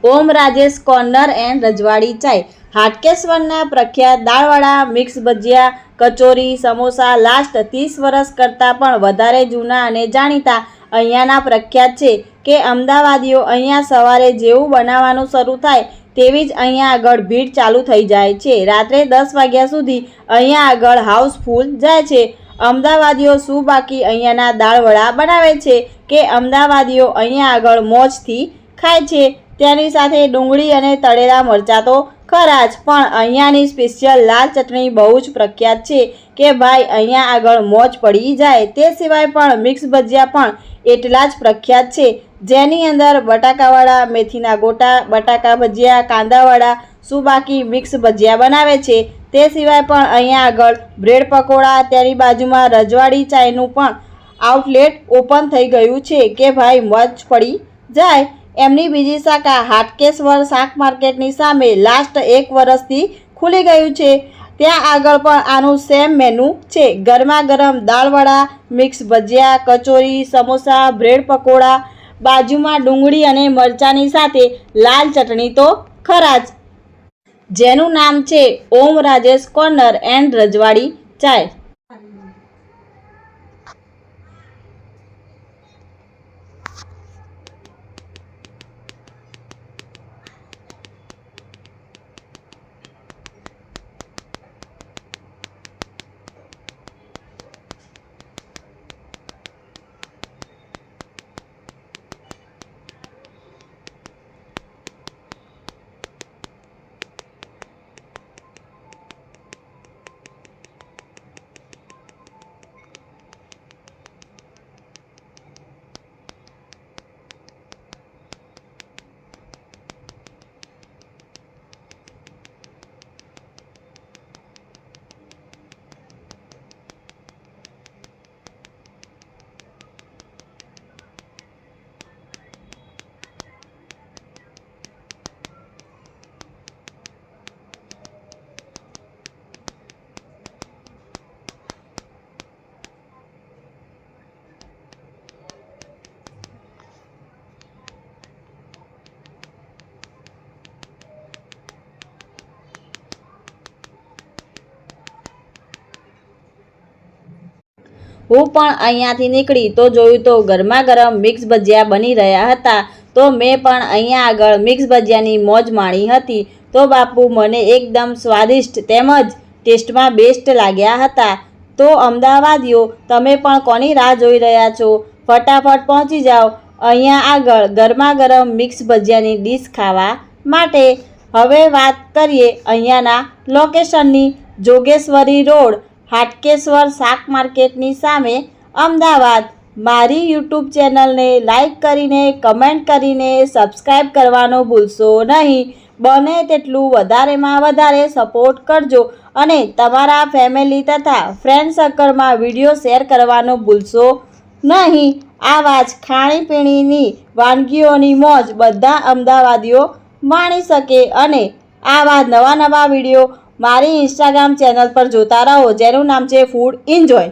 Om Rajesh corner and રજવાડી ચાય। હાટકેશ્વરના પ્રખ્યાત દાળવડા, મિક્સ ભજીયા, કચોરી, સમોસા લાસ્ટ 30 વર્ષ કરતાં પણ વધારે જૂના અને જાણીતા અહીંયાના પ્રખ્યાત છે કે અમદાવાદીઓ અહીંયા સવારે જેવું બનાવવાનું શરૂ થાય તેવી જ અહીંયા આગળ ભીડ ચાલુ થઈ જાય છે। રાત્રે 10 વાગ્યા સુધી અહીંયા આગળ હાઉસફુલ જાય છે। અમદાવાદીઓ શું બાકી અહીંયાના દાળવડા બનાવે છે કે અમદાવાદીઓ અહીંયા આગળ મોજથી ખાય છે। તેની સાથે ડુંગળી અને તળેલા મરચાં તો ખરા જ, પણ અહીંયાની સ્પેશિયલ લાલ ચટણી બહુ જ પ્રખ્યાત છે કે ભાઈ અહીંયા આગળ મોજ પડી જાય। તે સિવાય પણ મિક્સ ભજીયા પણ એટલા જ પ્રખ્યાત છે, જેની અંદર બટાકાવાળા, મેથીના ગોટા, બટાકા ભજીયા, કાંદાવાળા, સુબાકી મિક્સ ભજીયા બનાવે છે। તે સિવાય પણ અહીંયા આગળ બ્રેડ પકોડા, તેની બાજુમાં રજવાડી ચાયનું પણ આઉટલેટ ઓપન થઈ ગયું છે કે ભાઈ મોજ પડી જાય। એમની બીજી શાખા હાટકેશ્વર શાક માર્કેટની સામે લાસ્ટ 1 વર્ષથી ખુલી ગયું છે। ત્યાં આગળ પણ આનું સેમ મેનુ છે। ગરમા ગરમ દાળવડા, મિક્સ ભજીયા, કચોરી, સમોસા, બ્રેડ પકોડા, બાજુમાં ડુંગળી અને મરચાંની સાથે લાલ ચટણી તો ખરા જ, જેનું નામ છે ઓમ રાજેશ કોર્નર એન્ડ રજવાડી ચાય। હું પણ અહીંયાથી નીકળી તો જોયું તો ગરમા ગરમ મિક્સ ભજીયા બની રહ્યા હતા, તો મેં પણ અહીંયા આગળ મિક્સ ભજીયાની મોજ માણી હતી। તો બાપુ મને એકદમ સ્વાદિષ્ટ તેમજ ટેસ્ટમાં બેસ્ટ લાગ્યા હતા। તો અમદાવાદીઓ તમે પણ કોની રાહ જોઈ રહ્યા છો? ફટાફટ પહોંચી જાઓ અહીંયા આગળ ગરમા ગરમ મિક્સ ભજીયાની ડીશ ખાવા માટે। હવે વાત કરીએ અહીંયાના લોકેશનની। જોગેશ્વરી રોડ, હાટકેશ્વર શાક માર્કેટની સામે, અમદાવાદ। મારી યુટ્યુબ ચેનલને લાઈક કરીને, કમેન્ટ કરીને સબસ્ક્રાઈબ કરવાનું ભૂલશો નહીં। બને તેટલું વધારેમાં વધારે સપોર્ટ કરજો અને તમારા ફેમિલી તથા ફ્રેન્ડ સર્કલમાં વિડીયો શેર કરવાનું ભૂલશો નહીં। આવા જ ખાણીપીણીની વાનગીઓની મોજ બધા અમદાવાદીઓ માણી શકે અને આવા નવા વિડીયો મારી ઇન્સ્ટાગ્રામ ચેનલ પર જોતા રહો, જેનું નામ છે ફૂડ એન્જોય।